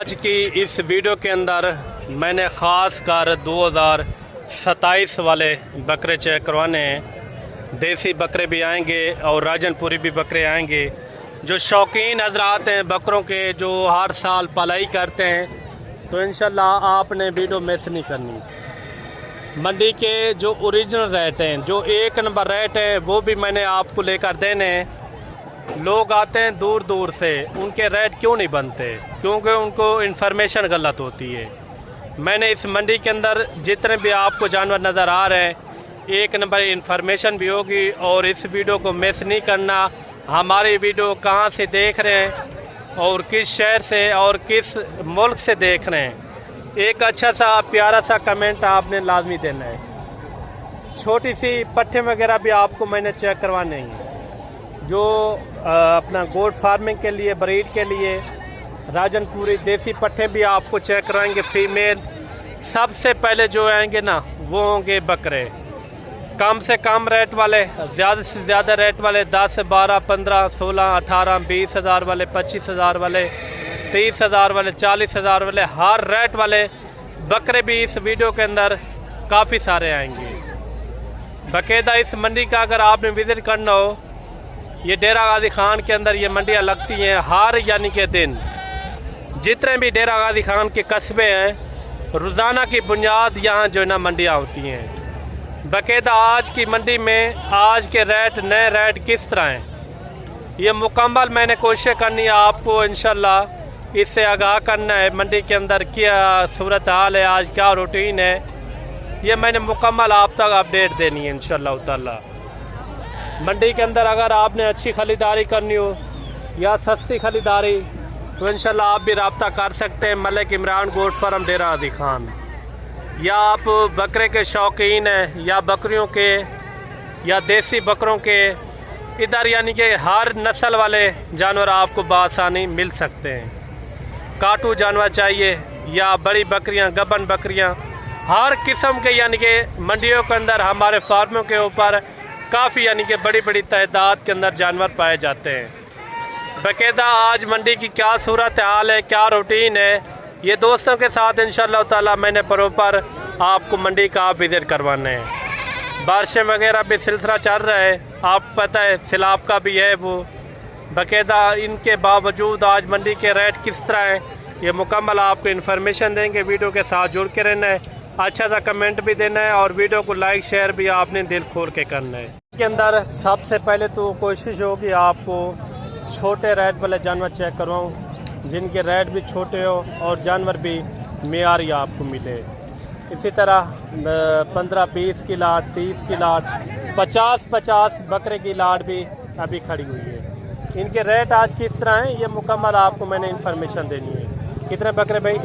आज की इस वीडियो के अंदर मैंने ख़ास कर 2027 वाले बकरे चेक करवाने हैं। देसी बकरे भी आएंगे और राजनपुरी भी बकरे आएंगे। जो शौकीन हजरात हैं बकरों के, जो हर साल पलाई करते हैं, तो इंशाल्लाह आपने वीडियो मिस नहीं करनी। मंडी के जो ओरिजिनल रेट हैं, जो एक नंबर रेट हैं, वो भी मैंने आपको लेकर देने हैं। लोग आते हैं दूर दूर से, उनके रेट क्यों नहीं बनते? क्योंकि उनको इन्फॉर्मेशन गलत होती है। मैंने इस मंडी के अंदर जितने भी आपको जानवर नज़र आ रहे हैं, एक नंबर इन्फॉर्मेशन भी होगी। और इस वीडियो को मिस नहीं करना। हमारी वीडियो कहाँ से देख रहे हैं और किस शहर से और किस मुल्क से देख रहे हैं, एक अच्छा सा प्यारा सा कमेंट आपने लाजमी देना है। छोटी सी पट्टे वगैरह भी आपको मैंने चेक करवाने हैं, जो अपना गोट फार्मिंग के लिए, ब्रीड के लिए। राजनपुरी देसी पट्टे भी आपको चेक कराएंगे, फीमेल। सबसे पहले जो आएंगे ना, वो होंगे बकरे कम से कम रेट वाले, ज़्यादा से ज़्यादा रेट वाले, 10 से 12, 15, 16, 18, 20 हज़ार वाले, 25 हज़ार वाले, 30 हज़ार वाले, 40 हज़ार वाले, हर रेट वाले बकरे भी इस वीडियो के अंदर काफ़ी सारे आएंगे। बाकायदा इस मंडी का अगर आपने विज़िट करना हो, ये डेरा गाजी खान के अंदर ये मंडियाँ लगती हैं हर यानी के दिन। जितने भी डेरा गाजी खान के कस्बे हैं, रोज़ाना की बुनियाद यहाँ जो है ना मंडियाँ होती हैं। बाकायदा आज की मंडी में आज के रेट, नए रेट किस तरह हैं, ये मुकम्मल मैंने कोशिश करनी है आपको इंशाल्लाह इससे आगाह करना है। मंडी के अंदर क्या सूरत हाल है, आज क्या रूटीन है, ये मैंने मुकम्मल आप तक अपडेट देनी है इंशाल्लाह ताला। मंडी के अंदर अगर आपने अच्छी ख़रीदारी करनी हो या सस्ती ख़रीदारी, तो इंशाल्लाह आप भी रब्ता कर सकते हैं मलिक इमरान गोट फार्म डेरा गाजी खान। या आप बकरे के शौकीन हैं, या बकरियों के, या देसी बकरों के, इधर यानी कि हर नस्ल वाले जानवर आपको बआसानी मिल सकते हैं। काटू जानवर चाहिए या बड़ी बकरियां, गबन बकरियां, हर किस्म के यानी कि मंडियों के अंदर हमारे फार्मों के ऊपर काफ़ी यानी कि बड़ी बड़ी तादाद के अंदर जानवर पाए जाते हैं। बाकायदा आज मंडी की क्या सूरत हाल है, क्या रूटीन है, ये दोस्तों के साथ इंशाल्लाह ताला मैंने प्रॉपर आपको मंडी का आप विज़िट करवाने हैं। बारिशें वगैरह भी सिलसिला चल रहा है, आपको पता है, सैलाब का भी है वो। बाकायदा इनके बावजूद आज मंडी के रेट किस तरह हैं, ये मुकम्मल आपको इन्फॉर्मेशन देंगे। वीडियो के साथ जुड़ के रहना है, अच्छा सा कमेंट भी देना है और वीडियो को लाइक शेयर भी आपने दिल खोल के करना है। के अंदर सबसे पहले तो कोशिश होगी आपको छोटे रेट वाले जानवर चेक करवाऊँ, जिनके रेट भी छोटे हो और जानवर भी मेयारी आपको मिले। इसी तरह 15-20 की लाट, 30 की लाट, 50-50 बकरे की लाट भी अभी खड़ी हुई है। इनके रेट आज किस तरह हैं, ये मुकम्मल आपको मैंने इन्फॉर्मेशन देनी है। कितने बकरे भाई?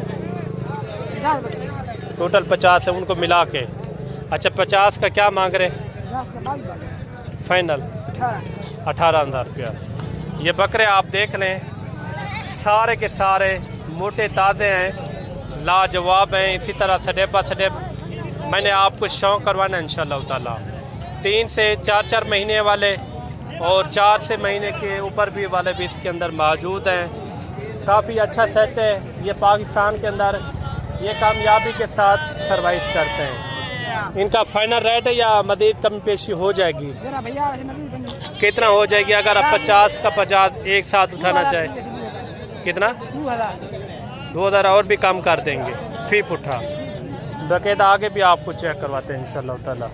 टोटल 50 है, उनको मिला के। अच्छा, 50 का क्या मांग रहे? फाइनल 18,000 रुपया। ये बकरे आप देख लें, सारे के सारे मोटे ताज़े हैं, लाजवाब हैं। इसी तरह सडेबा सडेब मैंने आपको शौक करवाना इंशाल्लाह ताला। 3 से 4 महीने वाले और 4 से महीने के ऊपर भी वाले भी इसके अंदर मौजूद हैं। काफ़ी अच्छा सेट है। ये पाकिस्तान के अंदर ये कामयाबी के साथ सर्वाइव करते हैं। इनका फाइनल रेट है या मज़ीद कमी पेशी हो जाएगी? कितना हो जाएगी अगर आप 50 का 50 एक साथ उठाना चाहे? कितना? 2,000 और भी कम कर देंगे फी पुठा। बाकायदा आगे भी आपको चेक करवाते हैं इंशाल्लाह ताला।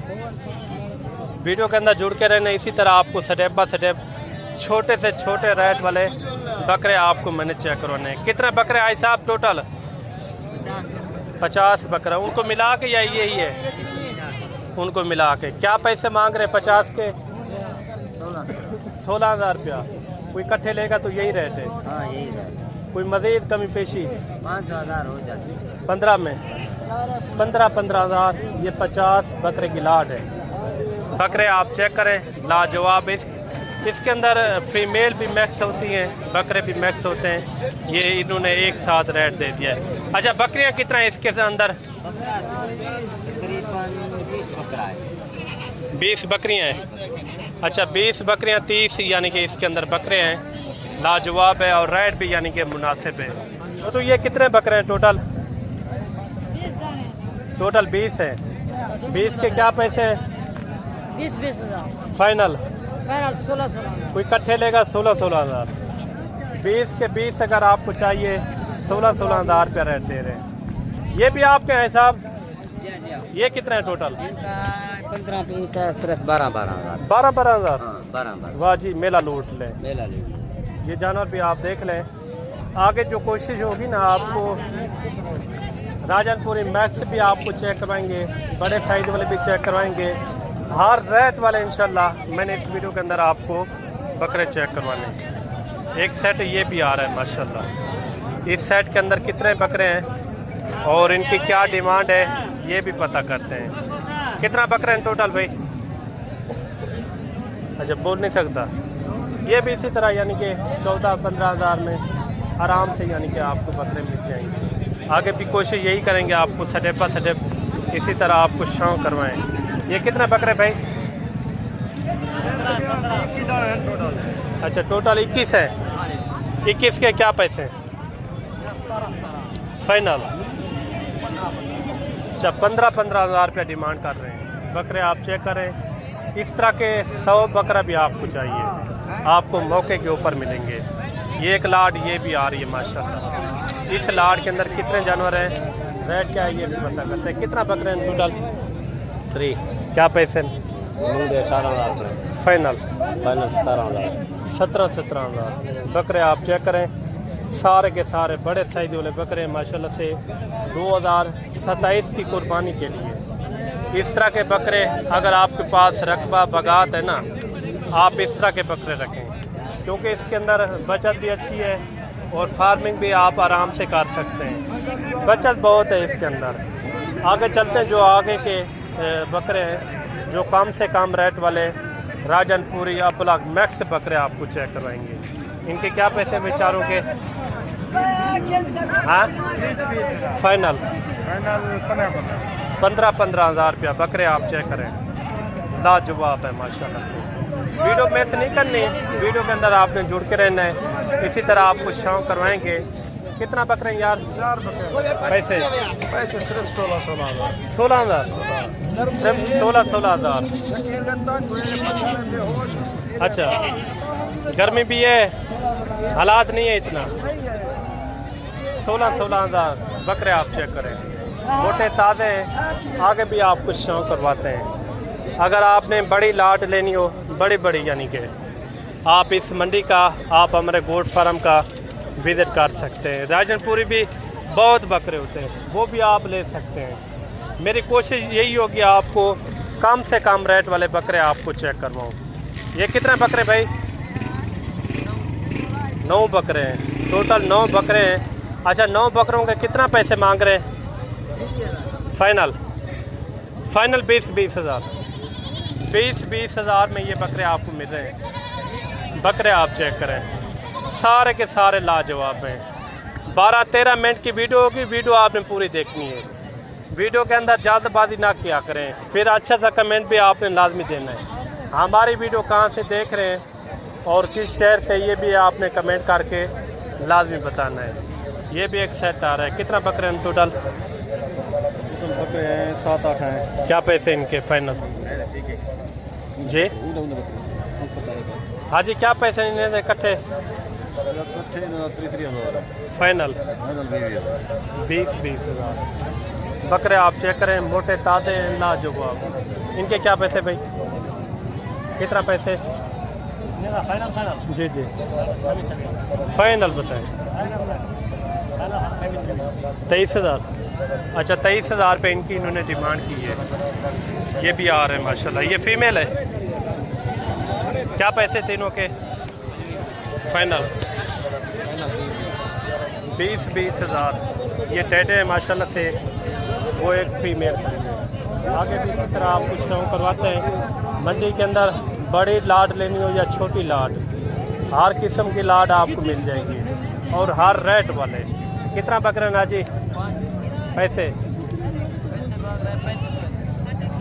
वीडियो के अंदर जुड़ के रहना। इसी तरह आपको स्टेप बाय स्टेप छोटे से छोटे रेट वाले बकरे आपको मैंने चेक करवाने हैं। कितने बकरे आए साहब टोटल? 50 बकरा। उनको मिला के या यही है? उनको मिला के क्या पैसे मांग रहे? 50 के 16,000 रुपया। कोई इकट्ठे लेगा तो यही रेट है? हाँ, यही रेट। कोई मज़ीद कमी पेशी? 5,000 हो जाती। 15 में 15,000। ये 50 बकरे की लाट है। बकरे आप चेक करें, लाजवाब। इसके अंदर फीमेल भी मैक्स होती हैं, बकरे भी मैक्स होते हैं। ये इन्होंने एक साथ रेट दे दिया है। अच्छा, बकरियां कितना है इसके अंदर? तकरीबन 20 बकरा है। 20 बकरियां हैं। अच्छा, 20 बकरियां, 30 यानी कि इसके अंदर बकरे हैं। लाजवाब है और रेट भी यानी कि मुनासिब है। तो ये कितने बकरे हैं टोटल? टोटल 20 है। 20 के क्या पैसे हैं? 20 हज़ार फाइनल? फाइनल 16 कोई इकट्ठे लेगा 16 हज़ार। 20 के 20 अगर आपको चाहिए 16 हज़ार रुपया रेट दे रहे हैं। ये भी आपके हैं साहब? ये कितने हैं टोटल? 15 पीस है, सिर्फ 12 हज़ार। 12 हज़ार? 12 वाह जी, मेला लूट ले। मेला ले। ये जानवर भी आप देख लें। आगे जो कोशिश होगी ना, आपको राजनपुरी मैक्स भी आपको चेक करवाएंगे, बड़े साइज वाले भी चेक करवाएंगे, हर रेट वाले इंशाल्लाह। मैंने इस वीडियो के अंदर आपको बकरे चेक करवाने। एक सेट ये भी आ रहा है माशाल्लाह। इस सेट के अंदर कितने बकरे हैं और इनकी क्या डिमांड है ये भी पता करते हैं। कितना बकरे हैं टोटल भाई? अच्छा, बोल नहीं सकता। ये भी इसी तरह यानी कि 14-15 हज़ार में आराम से यानी कि आपको बकरे मिल जाएंगे। आगे भी कोशिश यही करेंगे आपको सटेप इसी तरह आपको शौक करवाएं। ये कितने बकरे भाई? अच्छा, टोटल 21 है। 21 के क्या पैसे? फाइनल? अच्छा, 15 हज़ार रुपया डिमांड कर रहे हैं। बकरे आप चेक करें। इस तरह के 100 बकरा भी आपको चाहिए, आपको मौके के ऊपर मिलेंगे। ये एक लाड ये भी आ रही है माशाल्लाह। इस लाड के अंदर कितने जानवर हैं, रेट क्या है ये भी पता करते हैं। कितना बकरे हैं टोटल? 3 क्या पैसे? 18 हज़ार। फाइनल? फाइनल 17 हज़ार। 17 हज़ार बकरे आप चेक करें। सारे के सारे बड़े साइज वाले बकरे माशाल्लाह से 2027 की कुर्बानी के लिए। इस तरह के बकरे अगर आपके पास रकबा बगात है ना, आप इस तरह के बकरे रखें, क्योंकि इसके अंदर बचत भी अच्छी है और फार्मिंग भी आप आराम से कर सकते हैं। बचत बहुत है इसके अंदर। आगे चलते हैं। जो आगे के बकरे हैं, जो कम से कम रेट वाले राजनपुरी अपला मैक्स बकरे आपको चेक करवाएंगे। इनके क्या पैसे बेचारों के? हाँ, फाइनल? 15 हज़ार रुपया बकरे आप चेक करें। लाजवाब है माशाल्लाह से। वीडियो में से नहीं करनी, वीडियो के अंदर आपने जुड़ के रहना है। इसी तरह आपको शौक करवाएंगे। कितना बकरे हैं यार? 4 बकरे। पैसे सिर्फ 16 हज़ार। 16 हज़ार? सिर्फ 16 हज़ार। अच्छा, गर्मी भी है, हालात नहीं है इतना। 16 हज़ार बकरे आप चेक करें। मोटे ताज़े हैं। आगे भी आपको शौक करवाते हैं। अगर आपने बड़ी लाट लेनी हो, बड़ी यानी कि आप इस मंडी का, आप हमारे गोट फार्म का विज़िट कर सकते हैं। राजनपुरी भी बहुत बकरे होते हैं, वो भी आप ले सकते हैं। मेरी कोशिश यही होगी आपको कम से कम रेट वाले बकरे आपको चेक करवाऊँ। ये कितने बकरे भाई? 9 बकरे हैं। टोटल 9 बकरे हैं। अच्छा, 9 बकरों के कितना पैसे मांग रहे हैं? फाइनल? 20 हज़ार। 20 हज़ार में ये बकरे आपको मिल रहे हैं। बकरे आप चेक करें, सारे के सारे लाजवाब हैं। 12-13 मिनट की वीडियो होगी, वीडियो आपने पूरी देखनी है। वीडियो के अंदर जल्दबाजी ना किया करें, फिर अच्छा सा कमेंट भी आपने लाजमी देना है। हमारी वीडियो कहाँ से देख रहे हैं और किस शहर से, ये भी आपने कमेंट करके लाजमी बताना है। ये भी एक सेट आ रहा है। कितना बकरे हैं टोटल? बकरे हैं 7-8 हैं। क्या पैसे इनके फाइनल? जी हाँ जी, क्या पैसे इन्हें इकट्ठे? फाइनल? 20 हज़ार बकरे आप चेक करें। मोटे ताज़े हैं, लाजवाब। इनके क्या पैसे भाई? कितना पैसे? जी फाइनल बताएं। 23 हज़ार। अच्छा, 23 हज़ार पे इनकी इन्होंने डिमांड की है। ये भी आ रहे हैं माशाल्लाह। ये फीमेल है। क्या पैसे तीनों के? फाइनल? 20 हज़ार। ये टेटे हैं माशाल्लाह से, वो एक फीमेल। आगे भी इसी तरह आप कुछ शौक करवाते हैं। मंडी के अंदर बड़ी लाड लेनी हो या छोटी लाड, हर किस्म की लाड आपको मिल जाएगी और हर रेट वाले। कितना बकरा नाजी? पैसे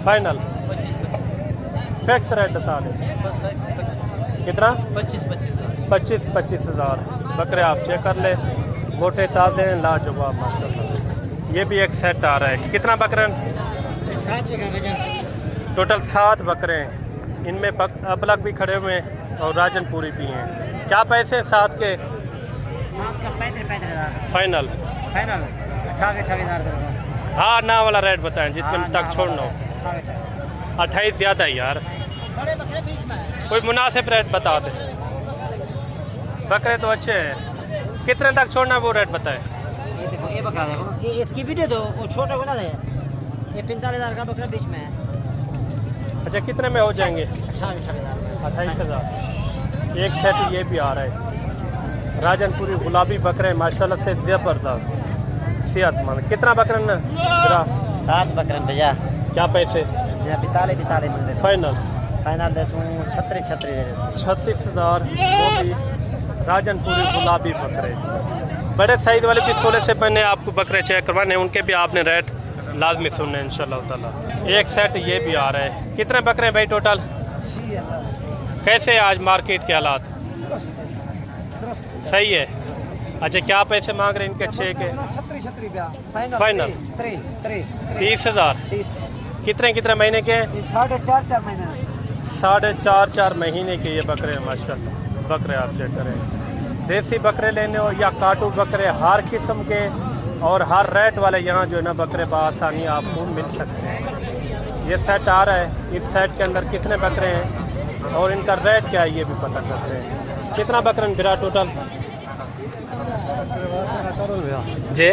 फाइनल? फिक्स रेट बता दें। कितना? 25 हज़ार बकरे आप चेक कर ले। मोटे ताज़े हैं, लाजवाब माशाल्लाह। ये भी एक सेट आ रहा है। कितना बकरा? 7 बकरे टोटल 7 बकरे हैं। इनमें अबलग भी खड़े हुए हैं और राजनपुरी भी हैं। क्या पैसे हैं 7 के? 7 का 35,000 फाइनल? फाइनल 28,000 हाँ ना वाला रेट बताएं जितने तक छोड़ना हो। 28 ज़्यादा है यार, बड़े बकरे बीच में है। कोई मुनासिब रेट बता दे। बकरे तो अच्छे हैं, कितने तक छोड़ना है वो रेट बताएं। ये देखो, ये बकरा देखो, ये इसकी वीडियो दो, वो छोटा वाला है, ये 45,000 का बकरा बीच में है। अच्छा कितने में हो जाएंगे? 28,000। एक सेट ये भी आ रहा है। राजनपुरी गुलाबी बकरे माशाल्लाह से ज़बरदस्त सेहतमंद। कितना बकरा ना? 7 बकरे भैया। क्या पैसे? बिताले मंगते फाइनल? फाइनल दे 36 दे रहे 36,000 वो भी राजनपुरी गुलाबी बकरे। बड़े साइज वाले भी थोड़े से मैंने आपको बकरे चेक करवाने हैं, उनके भी आपने रेट लाजमी सुनने हैं इंशाल्लाह ताला। एक सेट ये भी आ रहा है। कितने बकरे हैं भाई टोटल? कैसे आज मार्केट के हालात? सही है। अच्छा क्या पैसे मांग रहे हैं इनके 6 के? 36 फाइनल? 30,000। 30 कितने महीने के? 4.5 महीने। 4.5 महीने के ये बकरे हैं माशाल्लाह। बकरे आप चेक करें, देसी बकरे लेने हो या काटू बकरे, हर किस्म के और हर रेट वाले यहाँ जो है ना बकरे बआसानी आपको मिल सकते हैं। ये सेट आ रहा है, इस सेट के अंदर कितने बकरे हैं और इनका रेट क्या है ये भी पता करते हैं। कितना बकरे हैं बिरा टोटल? जी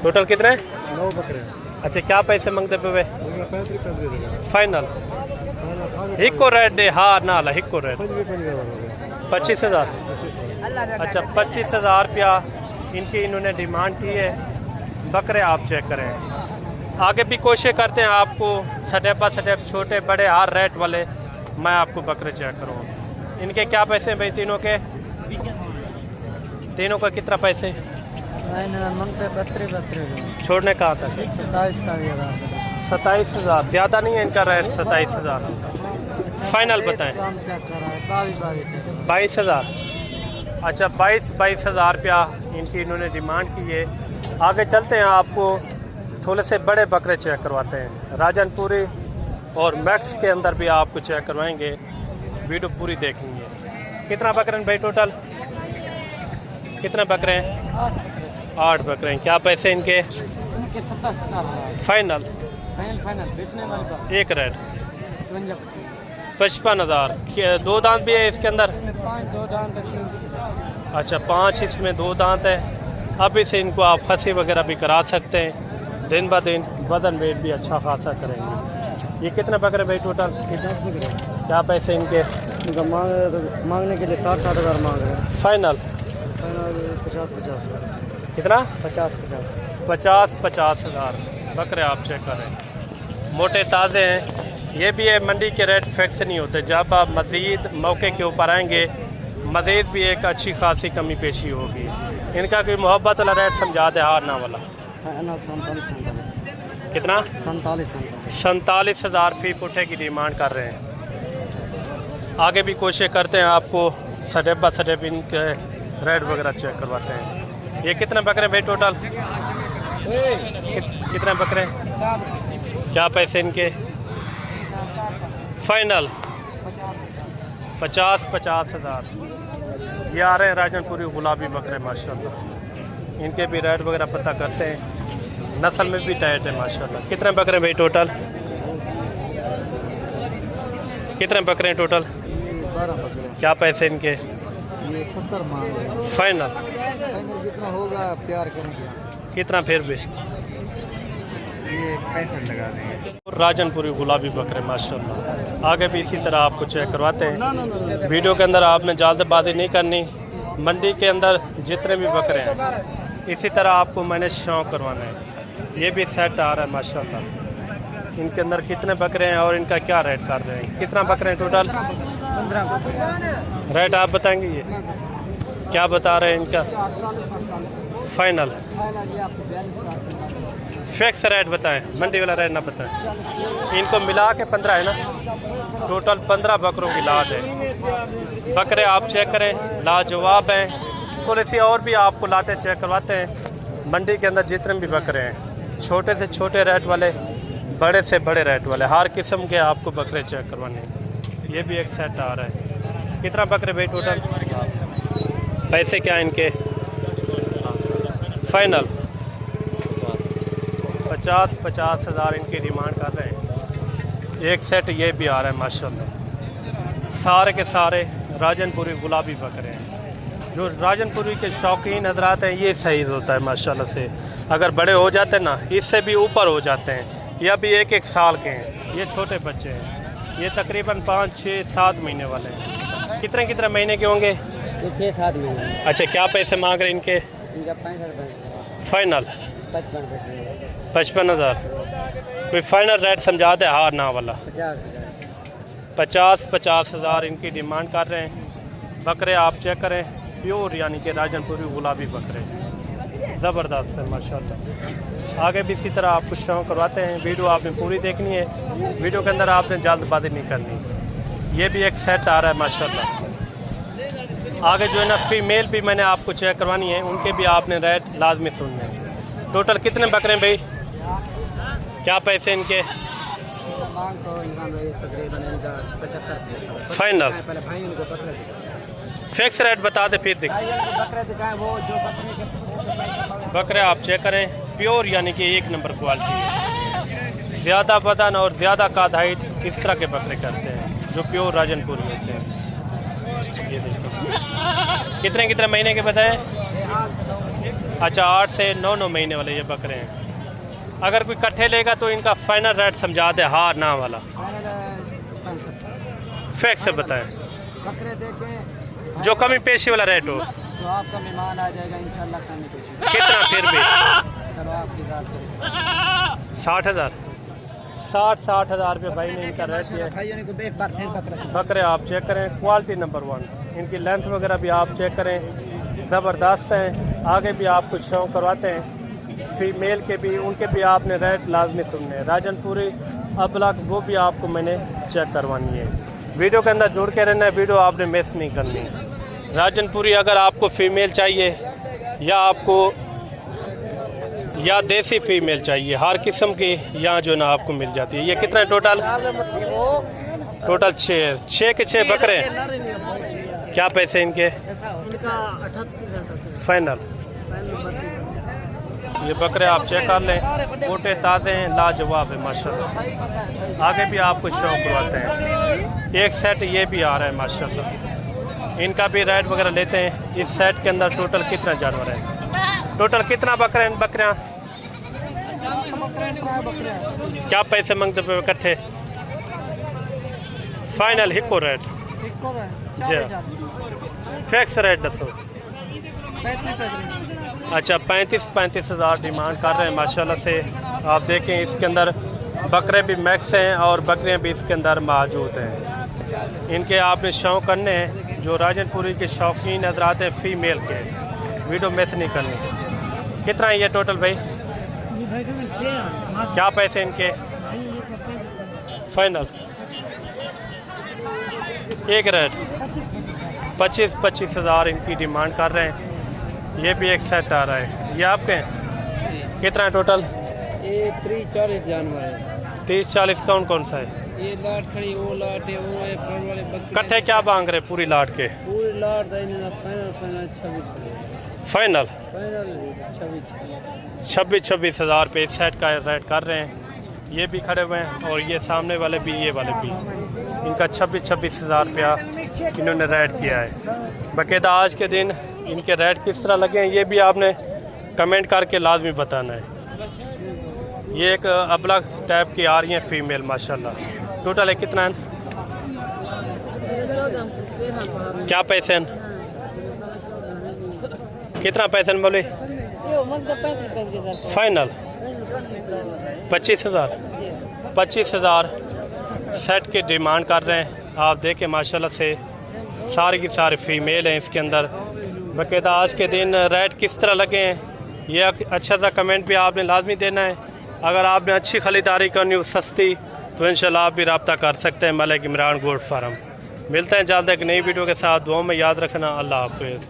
टोटल कितने? 9 बकरे। अच्छा क्या पैसे मांगते पे? फाइनल? हिक्को रेट दे, हाँ ना ला हिक्को रेट 25,000। अच्छा 25,000 रुपया इनकी इन्होंने डिमांड की है। बकरे आप चेक करें। आगे भी कोशिश करते हैं आपको स्टेप बाय स्टेप छोटे बड़े हर रेट वाले मैं आपको बकरे चेक करूँ। इनके क्या पैसे हैं भाई तीनों के? तीनों का कितना पैसे? मंगते 32 छोड़ने कहाँ तक? 27,000। ज़्यादा नहीं है इनका रेट? 27,000 फाइनल बताएं। 22,000। अच्छा 22,000 रुपया इनकी इन्होंने डिमांड की है। आगे चलते हैं आपको थोड़े से बड़े बकरे चेक करवाते हैं। राजनपुरी और मैक्स के अंदर भी आपको चेक करवाएंगे, वीडियो पूरी देखेंगे। कितना बकरे हैं भाई टोटल? कितने बकरे हैं? 8 बकरे हैं। क्या पैसे इनके? 27,000 फाइनल? फाइनल बेचने वाले का एक रेट 55,000। 55,000। 2 दांत भी है इसके अंदर? 5 2 दांत। अच्छा 5 इसमें 2 दांत है। अब इसे इनको आप खसी वगैरह भी करा सकते हैं। दिन ब दिन वजन वेट भी अच्छा खासा करेंगे। ये कितने बकरे भाई टोटल? 10 बकरे। क्या पैसे इनके? इनका मांगने के लिए 60,000 मांग रहे हैं। फाइनल? फाइनल 50,000। कितना? 50,000। 50,000 बकरे आप चेक करें। मोटे ताज़े हैं। ये भी है, मंडी के रेट फिक्स नहीं होते। जब आप मज़ीद मौके के ऊपर आएंगे मज़ीद भी एक अच्छी खासी कमी पेशी होगी। इनका कोई मोहब्बत वाला रेट समझा दे, हार ना वाला। कितना? 47,000 फी पुठे की डिमांड कर रहे हैं। आगे भी कोशिश करते हैं आपको स्टेप बाय स्टेप इनके रेट वगैरह चेक करवाते हैं। ये कितने बकरे भाई टोटल? कितने बकरे? क्या पैसे इनके? फाइनल? 50,000। ये आ रहे हैं राजनपुरी गुलाबी बकरे माशाल्लाह। इनके भी रेट वगैरह पता करते हैं। नस्ल में भी टाइट है माशाल्लाह। कितने बकरे भाई टोटल? कितने बकरे हैं टोटल? 12 बकरे। क्या पैसे इनके? ये 70 मांग रहे हैं। फाइनल? फाइनल जितना होगा प्यार करेंगे। कितना फिर भी? ये 65 लगा देंगे। राजनपुरी गुलाबी बकरे माशाल्लाह। आगे भी इसी तरह आपको चेक करवाते हैं। वीडियो के अंदर आपने जल्दबाजी नहीं करनी। मंडी के अंदर जितने भी बकरे हैं इसी तरह आपको मैंने शौक करवाना है। ये भी सेट आ रहा है माशाल्लाह। इनके अंदर कितने बकरे हैं और इनका क्या रेट कर रहे हैं? कितना बकरे हैं टोटल? 15 रेट आप बताएंगे? ये क्या बता रहे हैं इनका? फाइनल? फिक्स रेट बताएं, मंडी वाला रेट ना बताएं। इनको मिला के 15 है ना? टोटल 15 बकरों की लाद है। बकरे आप चेक करें, लाजवाब हैं, थोड़ी सी और भी आपको लाते चेक करवाते हैं। मंडी के अंदर जितने भी बकरे हैं, छोटे से छोटे रेट वाले, बड़े से बड़े रेट वाले, हर किस्म के आपको बकरे चेक करवाने हैं। ये भी एक सेट आ रहा है। कितना बकरे भाई टोटल? पैसे क्या इनके? फाइनल 50 हज़ार इनकी डिमांड कर रहे हैं। एक सेट ये भी आ रहा है माशाल्लाह। सारे के सारे राजनपुरी गुलाबी बकरे हैं। जो राजनपुरी के शौकीन हजरात हैं, ये सही होता है माशाल्लाह से। अगर बड़े हो जाते हैं ना, इससे भी ऊपर हो जाते हैं। यह भी 1-1 साल के हैं। ये छोटे बच्चे हैं, ये तकरीबन 5, 6, 7 महीने वाले हैं। कितने महीने के होंगे? ये 6-7 महीने। अच्छा, क्या पैसे मांग रहे हैं इनके? इनका 65 फाइनल 55 हज़ार। कोई फाइनल रेट समझा दे, हार ना वाला। 50 हज़ार इनकी डिमांड कर रहे हैं। बकरे आप चेक करें, प्योर यानी कि राजनपुरी गुलाबी बकरे, ज़बरदस्त है माशाल्लाह। आगे भी इसी तरह आपको शौक करवाते हैं। वीडियो आपने पूरी देखनी है, वीडियो के अंदर आपने जल्दबाजी नहीं करनी। ये भी एक सेट आ रहा है माशाल्लाह। आगे जो है ना फीमेल भी मैंने आपको चेक करवानी है, उनके भी आपने रेट लाजमी सुनने हैं। टोटल कितने बकरे हैं भाई? क्या पैसे इनके? मांग तो तकरीबन इनका 75। फाइनल पहले भाई इनको बकरे फिक्स रेट बता दे फिर दिख। बकरे दिखाए वो जो बकरे के बकरे आप चेक करें, प्योर यानी कि 1 नंबर क्वालिटी है। ज़्यादा बदन और ज़्यादा काद हाइट इस तरह के बकरे करते हैं जो प्योर राजनपुरी होते हैं। ये देखिए कितने महीने के बताएं? अच्छा, 8 से 9 महीने वाले ये बकरे हैं। अगर कोई इकट्ठे लेगा तो इनका फाइनल रेट समझा दे, हार ना वाला। फिक्स से बताएं, बकरे देखें जो कमी पेशी वाला रेट हो। तो आपका मेहमान आ जाएगा इंशाल्लाह। कमी पेशी कितना फिर भी? चलो आपकी बात करें 60 हज़ार रुपये भाई ने इनका रेट दिया है। भाइयों ने को एक बार फिर बकरे आप चेक करें, क्वालिटी नंबर 1। इनकी लेंथ वगैरह भी आप चेक करें, ज़बरदस्त हैं। आगे भी आपको शौक करवाते हैं। फीमेल के भी, उनके भी आपने रेट लाजमी सुनने हैं। राजनपुरी अबलग वो भी आपको मैंने चेक करवानी है। वीडियो के अंदर जुड़ के रहना है, वीडियो आपने मिस नहीं करनी है। राजनपुरी अगर आपको फ़ीमेल चाहिए या देसी फ़ीमेल चाहिए, हर किस्म की यहाँ जो ना आपको मिल जाती है। ये कितना टोटल? टोटल 6 के 6 बकरे हैं। क्या पैसे इनके? फाइनल। ये बकरे आप चेक कर लें, मोटे ताज़े हैं, लाजवाब है माशाल्लाह। आगे भी आपको शौक करवाते हैं। एक सेट ये भी आ रहा है माशाल्लाह। इनका भी रेट वगैरह लेते हैं। इस सेट के अंदर टोटल कितना जानवर है? टोटल कितना बकरे हैं? बकरियाँ क्या पैसे मांगते पे इकट्ठे? फाइनल हिको रेट जी, फिक्स रेट दसो। अच्छा, 35 हज़ार डिमांड कर रहे हैं माशाल्लाह से। आप देखें इसके अंदर बकरे भी मैक्स हैं और बकरियां भी इसके अंदर मौजूद हैं। इनके आपने शौक करने हैं, जो राजनपुरी के शौकीन हजरात हैं फीमेल के, वीडियो मिस नहीं करनी। कितना है ये टोटल भाई? क्या पैसे इनके? फाइनल एक रेट 25 हज़ार इनकी डिमांड कर रहे हैं। ये भी एक सेट आ रहा है। ये आपके कितना है टोटल? ये 30-40 जानवर है। 30-40 कौन सा है? ये लाट खड़ी, वो लाट है, वो है बड़ वाले बकरे। कट्ठे क्या मांग रहे पूरी लाट के? पूरी लाट फाइनल 26 26 हज़ार रुपये इस सेट का रेट कर रहे हैं। ये भी खड़े हुए हैं और ये सामने वाले भी, ये वाले भी। इनका 26 हज़ार रुपया इन्होंने रेट किया है। बाकायदा आज के दिन इनके रेट किस तरह लगे हैं ये भी आपने कमेंट करके लाजमी बताना है। ये एक अबलग टाइप की आ रही हैं फीमेल माशाल्लाह। टोटल है कितना है? क्या पैसे हैं? कितना पैसे हैं बोले? फाइनल 25 हज़ार सेट की डिमांड कर रहे हैं। आप देखें माशाल्लाह से सारी की सारी फीमेल हैं इसके अंदर। बाकायदा आज के दिन रेट किस तरह लगे हैं ये अच्छा सा कमेंट भी आपने लाजमी देना है। अगर आपने अच्छी ख़रीदारी करनी हो सस्ती तो इंशाल्लाह आप भी रब्ता कर सकते हैं मलिक इमरान गोट फार्म। मिलते हैं जल्द एक नई वीडियो के साथ। दुआ में याद रखना। अल्लाह हाफ़िज़।